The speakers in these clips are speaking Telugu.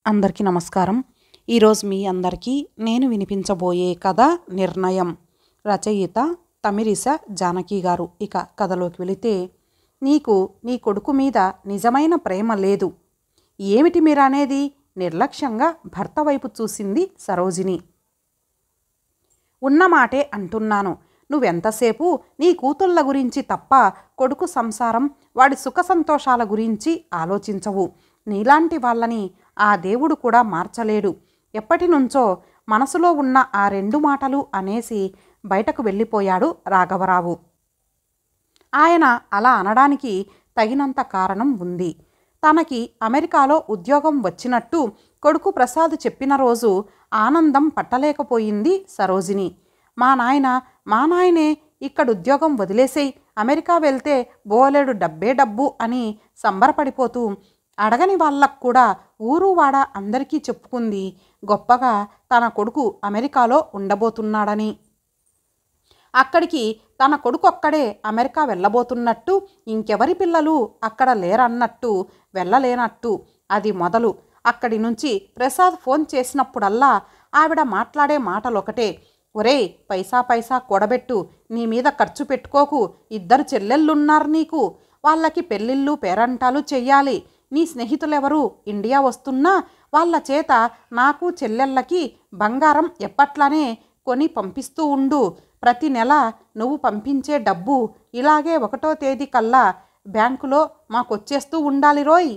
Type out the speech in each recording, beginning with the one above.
అందరికీ నమస్కారం. ఈరోజు మీ అందరికీ నేను వినిపించబోయే కథ నిర్ణయం. రచయిత తమిరిస జానకి గారు. ఇక కథలోకి వెళితే, నీకు నీ కొడుకు మీద నిజమైన ప్రేమ లేదు. ఏమిటి మీరనేది? నిర్లక్ష్యంగా భర్త వైపు చూసింది సరోజిని. ఉన్నమాటే అంటున్నాను. నువ్వెంతసేపు నీ కూతుళ్ళ గురించి తప్ప కొడుకు సంసారం, వాడి సుఖ సంతోషాల గురించి ఆలోచించవు. నీలాంటి వాళ్ళని ఆ దేవుడు కూడా మార్చలేడు. ఎప్పటి నుంచో మనసులో ఉన్న ఆ రెండు మాటలు అనేసి బయటకు వెళ్ళిపోయాడు రాఘవరావు. ఆయన అలా అనడానికి తగినంత కారణం ఉంది. తనకి అమెరికాలో ఉద్యోగం వచ్చినట్టు కొడుకు ప్రసాద్ చెప్పిన రోజు ఆనందం పట్టలేకపోయింది సరోజిని. మా నాయనే ఇక్కడ ఉద్యోగం వదిలేసేయి, అమెరికా వెళ్తే బోలెడు డబ్బే డబ్బు అని సంబరపడిపోతూ అడగని వాళ్ళకు కూడా ఊరు వాడ అందరికీ చెప్పుకుంది గొప్పగా తన కొడుకు అమెరికాలో ఉండబోతున్నాడని. అక్కడికి తన కొడుకు ఒక్కడే అమెరికా వెళ్ళబోతున్నట్టు, ఇంకెవరి పిల్లలు అక్కడ లేరన్నట్టు, వెళ్ళలేనట్టు. అది మొదలు. అక్కడి నుంచి ప్రసాద్ ఫోన్ చేసినప్పుడల్లా ఆవిడ మాట్లాడే మాటలొకటే. ఒరేయ్, పైసా పైసా కూడబెట్టు, నీ మీద ఖర్చు పెట్టుకోకు, 2 చెల్లెళ్ళున్నారు నీకు, వాళ్ళకి పెళ్ళిళ్ళు పేరంటాలు చెయ్యాలి. నీ స్నేహితులెవరు ఇండియా వస్తున్నా వాళ్ళ చేత నాకు చెల్లెళ్ళకి బంగారం ఎప్పట్లానే కొని పంపిస్తూ ఉండు. ప్రతి నెల నువ్వు పంపించే డబ్బు ఇలాగే 1వ తేదీ కల్లా బ్యాంకులో మాకొచ్చేస్తూ ఉండాలి రోయ్.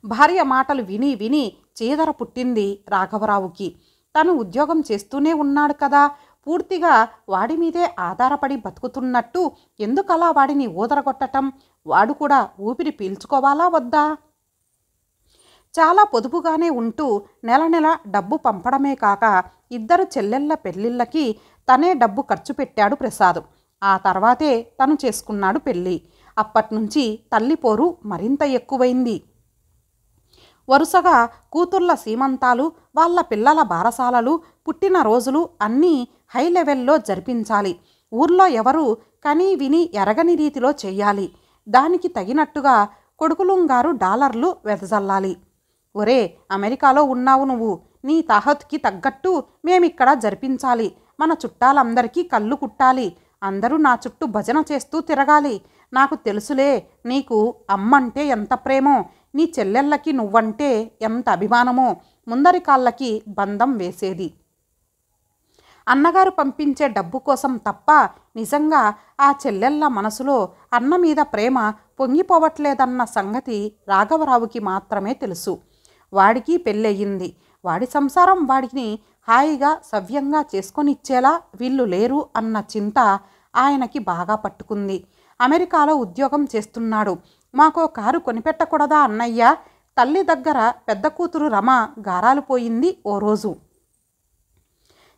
భార్య మాటలు విని విని చీదర పుట్టింది రాఘవరావుకి. తను ఉద్యోగం చేస్తూనే ఉన్నాడు కదా, పూర్తిగా వాడి మీదే ఆధారపడి బతుకుతున్నట్టు ఎందుకలా వాడిని ఊదరగొట్టటం? వాడు కూడా ఊపిరి పీల్చుకోవాలా వద్దా? చాలా పొదుపుగానే ఉంటూ నెల నెల డబ్బు పంపడమే కాక 2 చెల్లెళ్ళ పెళ్ళిళ్ళకి తనే డబ్బు ఖర్చు పెట్టాడు ప్రసాద్. ఆ తర్వాతే తను చేసుకున్నాడు పెళ్ళి. అప్పట్నుంచి తల్లిపోరు మరింత ఎక్కువైంది. వరుసగా కూతుళ్ళ సీమంతాలు, వాళ్ళ పిల్లల బారసాలలు, పుట్టినరోజులు అన్నీ హై లెవెల్లో జరిపించాలి. ఊర్లో ఎవరు కనీ విని ఎరగని రీతిలో చెయ్యాలి. దానికి తగినట్టుగా కొడుకులుంగారు డాలర్లు వెదజల్లాలి. ఒరే, అమెరికాలో ఉన్నావు నువ్వు, నీ తాహత్కి తగ్గట్టు మేమిక్కడ జరిపించాలి. మన చుట్టాలందరికీ కళ్ళు కుట్టాలి. అందరూ నా చుట్టూ భజన చేస్తూ తిరగాలి. నాకు తెలుసులే నీకు అమ్మంటే ఎంత ప్రేమో, నీ చెల్లెళ్ళకి నువ్వంటే ఎంత అభిమానమో ముందరి కాళ్ళకి బంధం వేసేది. అన్నగారు పంపించే డబ్బు కోసం తప్ప నిజంగా ఆ చెల్లెళ్ళ మనసులో అన్న మీద ప్రేమ పొంగిపోవట్లేదన్న సంగతి రాఘవరావుకి మాత్రమే తెలుసు. వాడికి పెళ్ళయింది. వాడి సంసారం వాడిని హాయిగా సవ్యంగా చేసుకొనిచ్చేలా వీళ్ళు లేరు అన్న చింత ఆయనకి బాగా పట్టుకుంది. అమెరికాలో ఉద్యోగం చేస్తున్నాడు. మాకో కారు కొనిపెట్టకూడదా అన్నయ్య? తల్లి దగ్గర పెద్ద కూతురు రమ గారాలు పోయింది ఓ రోజు.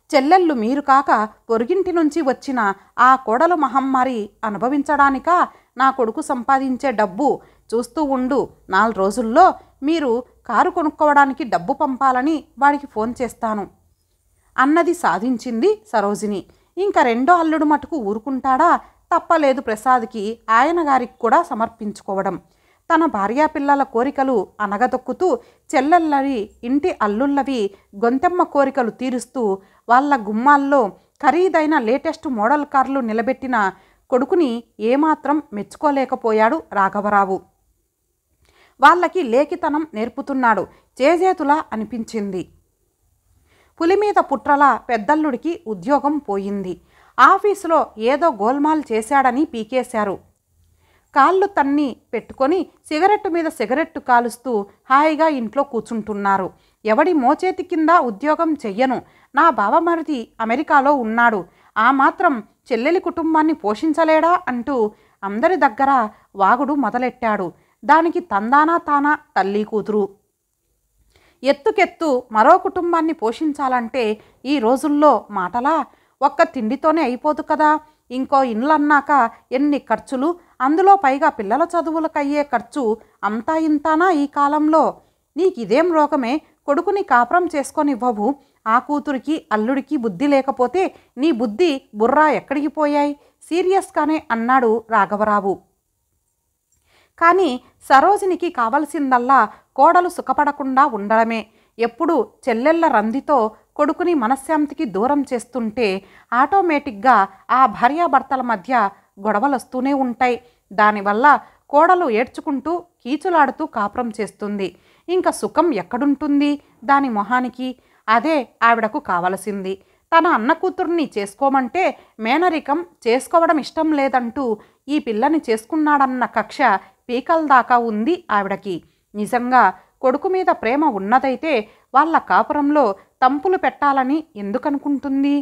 చెల్లెళ్ళు మీరు కాక పొరుగింటి నుంచి వచ్చిన ఆ కోడలు మహమ్మారి అనుభవించడానికా నా కొడుకు సంపాదించే డబ్బు? చూస్తూ ఉండు, 4 రోజుల్లో మీరు కారు కొనుక్కోవడానికి డబ్బు పంపాలని వాడికి ఫోన్ చేస్తాను అన్నది సాధించింది సరోజిని. ఇంకా రెండో అల్లుడు మటుకు ఊరుకుంటాడా? తప్పలేదు ప్రసాద్కి ఆయన గారికి కూడా సమర్పించుకోవడం. తన భార్యాపిల్లల కోరికలు అనగదొక్కుతూ, చెల్లెళ్ళవి ఇంటి అల్లుళ్ళవి గొంతెమ్మ కోరికలు తీరుస్తూ, వాళ్ళ గుమ్మాల్లో ఖరీదైన లేటెస్ట్ మోడల్ కార్లు నిలబెట్టిన కొడుకుని ఏమాత్రం మెచ్చుకోలేకపోయాడు రాఘవరావు. వాళ్ళకి లేఖితనం నేర్పుతున్నాడు చేజేతులా అనిపించింది. పులిమీద పుట్రలా పెద్దల్లుడికి ఉద్యోగం పోయింది. ఆఫీసులో ఏదో గోల్మాల్ చేశాడని పీకేశారు. కాళ్ళు తన్ని పెట్టుకొని సిగరెట్టు మీద సిగరెట్టు కాలుస్తూ హాయిగా ఇంట్లో కూర్చుంటున్నారు. ఎవడి మోచేతి కింద ఉద్యోగం చెయ్యను, నా బావమరిది అమెరికాలో ఉన్నాడు, ఆ మాత్రం చెల్లెలి కుటుంబాన్ని పోషించలేడా అంటూ అందరి దగ్గర వాగుడు మొదలెట్టాడు. దానికి తందానా తానా తల్లి కూతురు. ఎత్తుకెత్తు మరో కుటుంబాన్ని పోషించాలంటే ఈ రోజుల్లో మాటలా? ఒక్క తిండితోనే అయిపోదు కదా. ఇంకో ఇళ్ళన్నాక ఎన్ని ఖర్చులు, అందులో పైగా పిల్లల చదువులకయ్యే ఖర్చు అంతా ఇంతానా ఈ కాలంలో? నీకిదేం రోగమే? కొడుకుని కాపురం చేసుకొనివ్వవు. ఆ కూతురికి అల్లుడికి బుద్ధి లేకపోతే నీ బుద్ధి బుర్రా ఎక్కడికి పోయాయి? సీరియస్గానే అన్నాడు రాఘవరావు. కానీ సరోజినికి కావలసిందల్లా కోడలు సుఖపడకుండా ఉండడమే. ఎప్పుడు చెల్లెళ్ళ రందితో కొడుకుని మనశ్శాంతికి దూరం చేస్తుంటే ఆటోమేటిక్గా ఆ భార్యాభర్తల మధ్య గొడవలొస్తూనే ఉంటాయి. దానివల్ల కోడలు ఏడ్చుకుంటూ కీచులాడుతూ కాపురం చేస్తుంది. ఇంకా సుఖం ఎక్కడుంటుంది దాని మొహానికి? అదే ఆవిడకు కావలసింది. తన అన్న కూతుర్ని చేసుకోమంటే మేనరికం చేసుకోవడం ఇష్టం లేదంటూ ఈ పిల్లని చేసుకున్నాడన్న కక్ష పీకల దాకా ఉంది ఆవిడకి. నిజంగా కొడుకు మీద ప్రేమ ఉన్నదైతే వాళ్ళ కాపురంలో తంపులు పెట్టాలని ఎందుకనుకుంటుంది?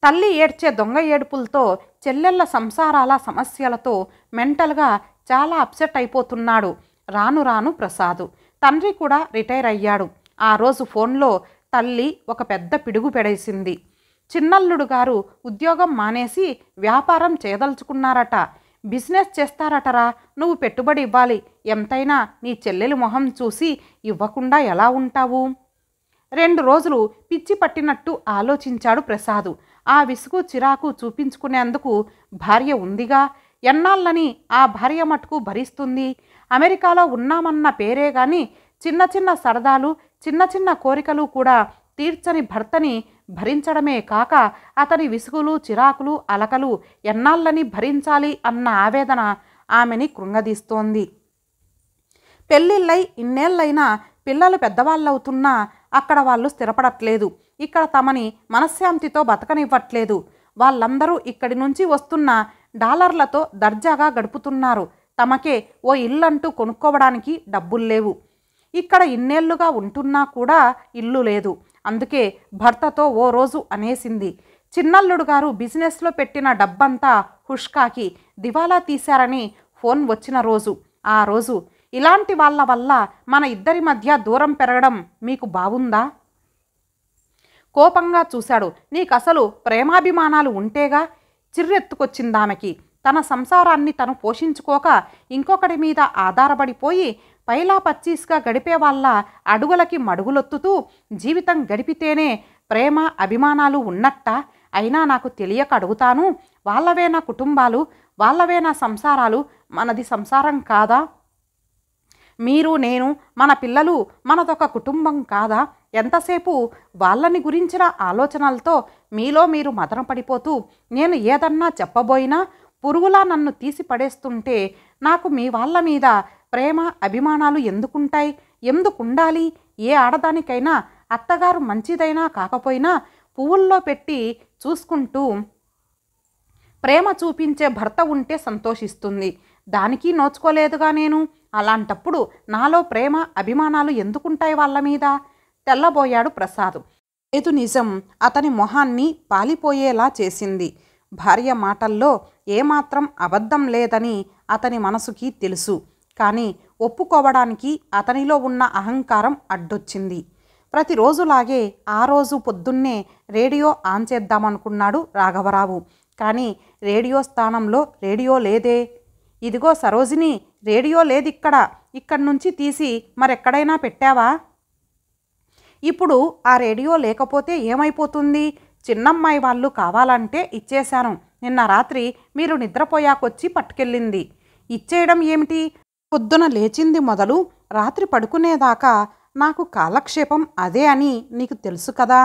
తల్లి ఏడ్చే దొంగ ఏడుపులతో, చెల్లెళ్ళ సంసారాల సమస్యలతో మెంటల్గా చాలా అప్సెట్ అయిపోతున్నాడు రాను రాను ప్రసాద్. తండ్రి కూడా రిటైర్ అయ్యాడు. ఆ రోజు ఫోన్లో తల్లి ఒక పెద్ద పిడుగు పెడేసింది. చిన్నల్లుడు గారు ఉద్యోగం మానేసి వ్యాపారం చేయదలుచుకున్నారట. బిజినెస్ చేస్తారటరా. నువ్వు పెట్టుబడి ఇవ్వాలి. ఎంతైనా నీ చెల్లెలి మొహం చూసి ఇవ్వకుండా ఎలా ఉంటావు? 2 రోజులు పిచ్చి పట్టినట్టు ఆలోచించాడు ప్రసాద్. ఆ విసుగు చిరాకు చూపించుకునేందుకు భార్య ఉందిగా. ఎన్నాళ్ళని ఆ భార్య మటుకు భరిస్తుంది? అమెరికాలో ఉన్నామన్న పేరే గాని చిన్న చిన్న సరదాలు, చిన్న చిన్న కోరికలు కూడా తీర్చని భర్తని భరించడమే కాక అతని విసుగులు, చిరాకులు, అలకలు ఎన్నాళ్ళని భరించాలి అన్న ఆవేదన ఆమెని కృంగదీస్తోంది. పెళ్ళిళ్ళై ఇన్నేళ్ళైనా పిల్లలు పెద్దవాళ్ళవుతున్నా అక్కడ వాళ్ళు స్థిరపడట్లేదు. ఇక్కడ తమని మనశ్శాంతితో బతకనివ్వట్లేదు. వాళ్ళందరూ ఇక్కడి నుంచి వస్తున్న డాలర్లతో దర్జాగా గడుపుతున్నారు. తమకే ఓ ఇల్లంటూ కొనుక్కోవడానికి డబ్బుల్లేవు. ఇక్కడ ఇన్నేళ్లుగా ఉంటున్నా కూడా ఇల్లు లేదు. అందుకే భర్తతో ఓ రోజు అనేసింది, చిన్నల్లుడు గారు బిజినెస్లో పెట్టిన డబ్బంతా హుష్కాకి దివాలా తీశారని ఫోన్ వచ్చిన రోజు. ఆ రోజు ఇలాంటి వాళ్ళ వల్ల మన ఇద్దరి మధ్య దూరం పెరగడం మీకు బాగుందా? కోపంగా చూశాడు. నీకసలు ప్రేమాభిమానాలు ఉంటేగా. చిర్రెత్తుకొచ్చిందామెకి. తన సంసారాన్ని తను పోషించుకోక ఇంకొకటి మీద ఆధారపడిపోయి పైలా పచ్చీస్గా గడిపే వాళ్ళ అడుగులకి మడుగులొత్తుతూ జీవితం గడిపితేనే ప్రేమ అభిమానాలు ఉన్నట్ట? అయినా నాకు తెలియక అడుగుతాను, వాళ్ళవే నా కుటుంబాలు, వాళ్ళవే నా సంసారాలు, మనది సంసారం కాదా? మీరు, నేను, మన పిల్లలు మనదొక కుటుంబం కాదా? ఎంతసేపు వాళ్ళని గురించిన ఆలోచనలతో మీలో మీరు మదన పడిపోతూ నేను ఏదన్నా చెప్పబోయినా పురుగులా నన్ను తీసి పడేస్తుంటే నాకు మీ వాళ్ళ మీద ప్రేమ అభిమానాలు ఎందుకుంటాయి? ఎందుకుండాలి? ఏ ఆడదానికైనా అత్తగారు మంచిదైనా కాకపోయినా పువ్వుల్లో పెట్టి చూసుకుంటూ ప్రేమ చూపించే భర్త ఉంటే సంతోషిస్తుంది. దానికి నోచుకోలేదుగా నేను. అలాంటప్పుడు నాలో ప్రేమ అభిమానాలు ఎందుకుంటాయి వాళ్ళ మీద? తెల్లబోయాడు ప్రసాద్. ఏదు నిజం అతని మొహాన్ని పాలిపోయేలా చేసింది. భార్య మాటల్లో ఏమాత్రం అబద్ధం లేదని అతని మనసుకి తెలుసు. కానీ ఒప్పుకోవడానికి అతనిలో ఉన్న అహంకారం అడ్డొచ్చింది. ప్రతిరోజులాగే ఆ రోజు పొద్దున్నే రేడియో ఆన్ చేద్దామనుకున్నాడు రాఘవరావు. కానీ రేడియో స్థానంలో రేడియో లేదే. ఇదిగో సరోజిని, రేడియో లేదిక్కడ. ఇక్కడి నుంచి తీసి మరెక్కడైనా పెట్టావా? ఇప్పుడు ఆ రేడియో లేకపోతే ఏమైపోతుంది? చిన్నమ్మాయి వాళ్ళు కావాలంటే ఇచ్చేశాను. నిన్న రాత్రి మీరు నిద్రపోయాకొచ్చి పట్టుకెళ్ళింది. ఇచ్చేయడం ఏమిటి? పొద్దున లేచింది మొదలు రాత్రి పడుకునేదాకా నాకు కాలక్షేపం అదే అని నీకు తెలుసు కదా.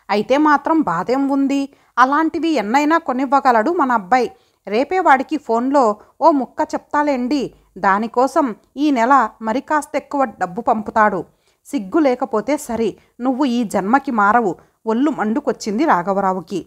అయితే మాత్రం బాధేం ఉంది? అలాంటివి ఎన్నైనా కొనివ్వగలడు మన అబ్బాయి. రేపే వాడికి ఫోన్లో ఓ ముక్క చెప్తాలేండి. దానికోసం ఈ నెల మరి కాస్త ఎక్కువ డబ్బు పంపుతాడు. సిగ్గు లేకపోతే సరి, నువ్వు ఈ జన్మకి మారవు. ఒళ్ళు మండుకొచ్చింది రాఘవరావుకి.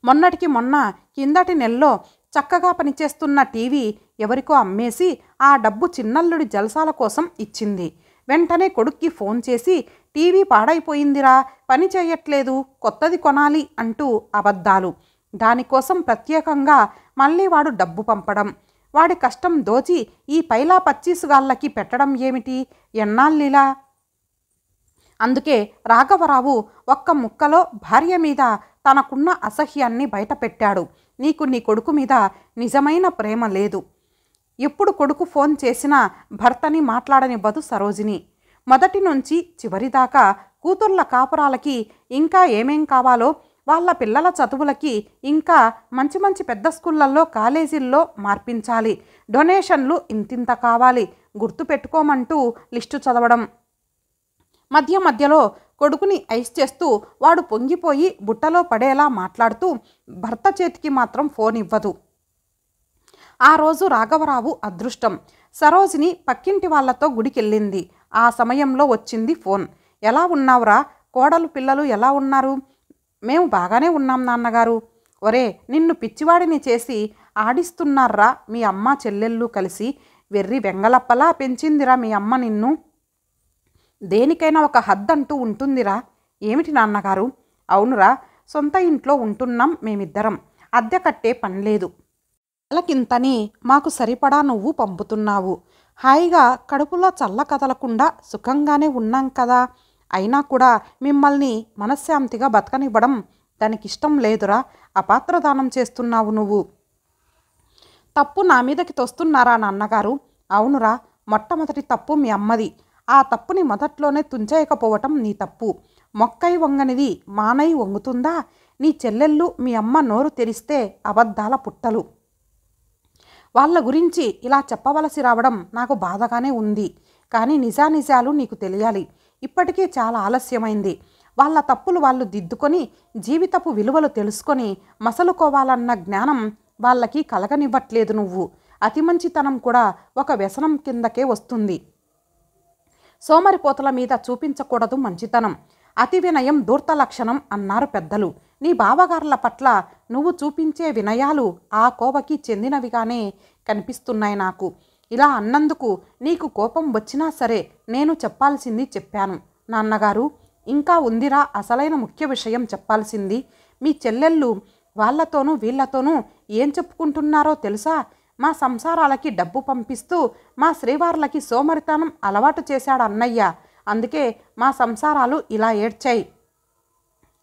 మొన్నటికి మొన్న కిందటి నెలలో చక్కగా పనిచేస్తున్న టీవీ ఎవరికో అమ్మేసి ఆ డబ్బు చిన్నల్లుడి జలసాల కోసం ఇచ్చింది. వెంటనే కొడుక్కి ఫోన్ చేసి టీవీ పాడైపోయిందిరా, పని చేయట్లేదు, కొత్తది కొనాలి అంటూ అబద్ధాలు. దానికోసం ప్రత్యేకంగా మళ్ళీ వాడు డబ్బు పంపడం, వాడి కష్టం దోచి ఈ పైలా పచ్చీసుగాళ్ళకి పెట్టడం ఏమిటి? ఎన్నాళ్ళిలా? అందుకే రాఘవరావు ఒక్క ముక్కలో భార్య మీద తనకున్న అసహ్యాన్ని బయటపెట్టాడు. నీకు నీ కొడుకు మీద నిజమైన ప్రేమ లేదు. ఎప్పుడు కొడుకు ఫోన్ చేసినా భర్తని మాట్లాడనివ్వదు సరోజిని. మొదటి నుంచి చివరిదాకా కూతుర్ల కాపురాలకి ఇంకా ఏమేం కావాలో వాళ్ళ పిల్లల చదువులకి ఇంకా మంచి మంచి పెద్ద స్కూళ్ళల్లో కాలేజీల్లో మార్పించాలి. డొనేషన్లు ఇంతింత కావాలి, గుర్తు పెట్టుకోమంటూ లిస్టు చదవడం. మధ్య మధ్యలో కొడుకుని ఐస్ చేస్తూ వాడు పొంగిపోయి బుట్టలో పడేలా మాట్లాడుతూ భర్త చేతికి మాత్రం ఫోన్ ఇవ్వదు. ఆ రోజు రాఘవరావు అదృష్టం. సరోజిని పక్కింటి వాళ్లతో గుడికెళ్ళింది. ఆ సమయంలో వచ్చింది ఫోన్. ఎలా ఉన్నావురా? కోడలు పిల్లలు ఎలా ఉన్నారు? మేము బాగానే ఉన్నాం నాన్నగారు. ఒరే, నిన్ను పిచ్చివాడిని చేసి ఆడిస్తున్నారా మీ అమ్మ చెల్లెళ్ళు కలిసి. వెర్రి వెంగళప్పలా పెంచిందిరా మీ అమ్మ నిన్ను. దేనికైనా ఒక హద్దంటూ ఉంటుందిరా. ఏమిటి నాన్నగారు? అవునురా, సొంత ఇంట్లో ఉంటున్నాం మేమిద్దరం. అద్దె కట్టే పనిలేదు. నెలకింతని మాకు సరిపడా నువ్వు పంపుతున్నావు. హాయిగా కడుపులో చల్ల కదలకుండా సుఖంగానే ఉన్నాం కదా. అయినా కూడా మిమ్మల్ని మనశ్శాంతిగా బతకనివ్వడం దానికిష్టం లేదురా. అపాత్రదానం చేస్తున్నావు నువ్వు. తప్పు నా మీదకి తోస్తున్నారా నాన్నగారు? అవునురా, మొట్టమొదటి తప్పు మీ అమ్మది. ఆ తప్పుని మొదట్లోనే తుంచేయకపోవటం నీ తప్పు. మొక్కై వంగనిది మానై వంగుతుందా? నీ చెల్లెళ్ళు మీ అమ్మ నోరు తెరిస్తే అబద్ధాల పుట్టలు. వాళ్ళ గురించి ఇలా చెప్పవలసి రావడం నాకు బాధగానే ఉంది. కానీ నిజానిజాలు నీకు తెలియాలి. ఇప్పటికే చాలా ఆలస్యమైంది. వాళ్ళ తప్పులు వాళ్ళు దిద్దుకొని జీవితపు విలువలు తెలుసుకొని మసలుకోవాలన్న జ్ఞానం వాళ్ళకి కలగనివ్వట్లేదు నువ్వు. అతి మంచితనం కూడా ఒక వ్యసనం కిందకే వస్తుంది. సోమరిపోతల మీద చూపించకూడదు మంచితనం. అతి వినయం ధూర్త లక్షణం అన్నారు పెద్దలు. నీ బావగారుల పట్ల నువ్వు చూపించే వినయాలు ఆ కోవకి చెందినవిగానే కనిపిస్తున్నాయి నాకు. ఇలా అన్నందుకు నీకు కోపం వచ్చినా సరే నేను చెప్పాల్సింది చెప్పాను నాన్నగారు. ఇంకా ఉందిరా అసలైన ముఖ్య విషయం చెప్పాల్సింది. మీ చెల్లెళ్ళు వాళ్లతోనూ వీళ్లతోనూ ఏం చెప్పుకుంటున్నారో తెలుసా? మా సంసారాలకి డబ్బు పంపిస్తూ మా శ్రీవార్లకి సోమరితనం అలవాటు చేశాడు అన్నయ్య. అందుకే మా సంసారాలు ఇలా ఏడ్చాయి.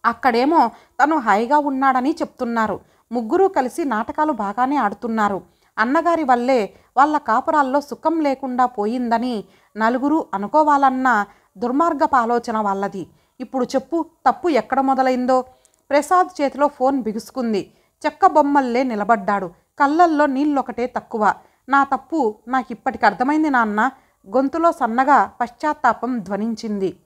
అక్కడేమో తను హాయిగా ఉన్నాడని చెప్తున్నారు. ముగ్గురు కలిసి నాటకాలు బాగానే ఆడుతున్నారు. అన్నగారి వల్లే వాళ్ళ కాపురాల్లో సుఖం లేకుండా పోయిందని నలుగురు అనుకోవాలన్న దుర్మార్గపు ఆలోచన వాళ్ళది. ఇప్పుడు చెప్పు, తప్పు ఎక్కడ మొదలైందో? ప్రసాద్ చేతిలో ఫోన్ బిగుసుకుంది. చెక్క బొమ్మల్లే నిలబడ్డాడు. కళ్ళల్లో నీళ్ళొకటే తక్కువ. నా తప్పు నాకిప్పటికి అర్థమైంది నాన్న. గొంతులో సన్నగా పశ్చాత్తాపం ధ్వనించింది.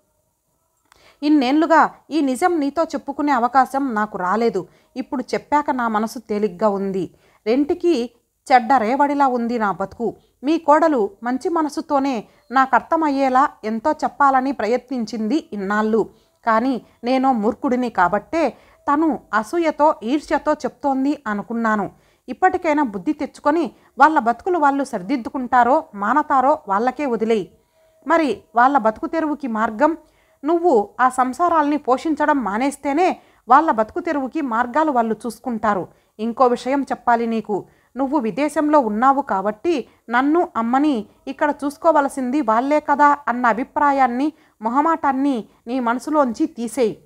ఇన్నేళ్లుగా ఈ నిజం నీతో చెప్పుకునే అవకాశం నాకు రాలేదు. ఇప్పుడు చెప్పాక నా మనసు తేలిగ్గా ఉంది. రెంటికి చెడ్డ రేవడిలా ఉంది నా బతుకు. మీ కోడలు మంచి మనసుతోనే నాకర్థమయ్యేలా ఎంతో చెప్పాలని ప్రయత్నించింది ఇన్నాళ్ళు. కానీ నేనో మూర్ఖుడిని కాబట్టే తను అసూయతో ఈర్ష్యతో చెప్తోంది అనుకున్నాను. ఇప్పటికైనా బుద్ధి తెచ్చుకొని వాళ్ళ బతుకులు వాళ్ళు సరిదిద్దుకుంటారో మానతారో వాళ్ళకే వదిలేయి. మరి వాళ్ళ బతుకు తెరువుకి మార్గం? నువ్వు ఆ సంసారాల్ని పోషించడం మానేస్తేనే వాళ్ళ బతుకు తెరువుకి మార్గాలు వాళ్ళు చూసుకుంటారు. ఇంకో విషయం చెప్పాలి నీకు. నువ్వు విదేశంలో ఉన్నావు కాబట్టి నన్ను అమ్మని ఇక్కడ చూసుకోవలసింది వాళ్ళే కదా అన్న అభిప్రాయాన్ని మొహమాటాన్ని నీ మనసులోంచి తీసేయి.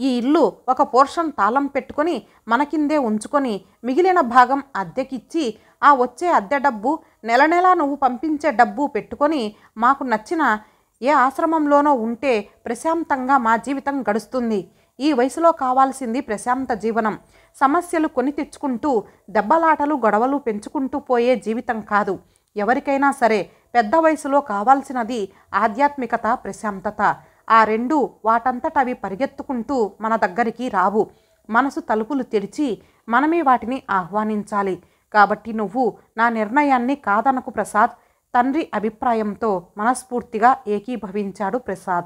ఈ ఇల్లు ఒక పోర్షన్ తాళం పెట్టుకొని మన కిందే ఉంచుకొని మిగిలిన భాగం అద్దెకిచ్చి ఆ వచ్చే అద్దె డబ్బు నెల నెలా నువ్వు పంపించే డబ్బు పెట్టుకొని మాకు నచ్చిన ఏ ఆశ్రమంలోనో ఉంటే ప్రశాంతంగా మా జీవితం గడుస్తుంది. ఈ వయసులో కావాల్సింది ప్రశాంత జీవనం. సమస్యలు కొని తెచ్చుకుంటూ దెబ్బలాటలు గొడవలు పెంచుకుంటూ పోయే జీవితం కాదు. ఎవరికైనా సరే పెద్ద వయసులో కావాల్సినది ఆధ్యాత్మికత, ప్రశాంతత. ఆ రెండు వాటంతటవి పరిగెత్తుకుంటూ మన దగ్గరికి రావు. మనసు తలుపులు తెరిచి మనమే వాటిని ఆహ్వానించాలి. కాబట్టి నువ్వు నా నిర్ణయాన్ని కాదనకు ప్రసాద్. తండ్రి అభిప్రాయంతో మనస్ఫూర్తిగా ఏకీభవించాడు ప్రసాద్.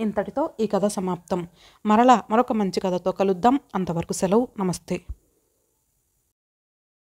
ఇంతటితో ఈ కథ సమాప్తం. మరలా మరొక మంచి కథతో కలుద్దాం. అంతవరకు సెలవు. నమస్తే.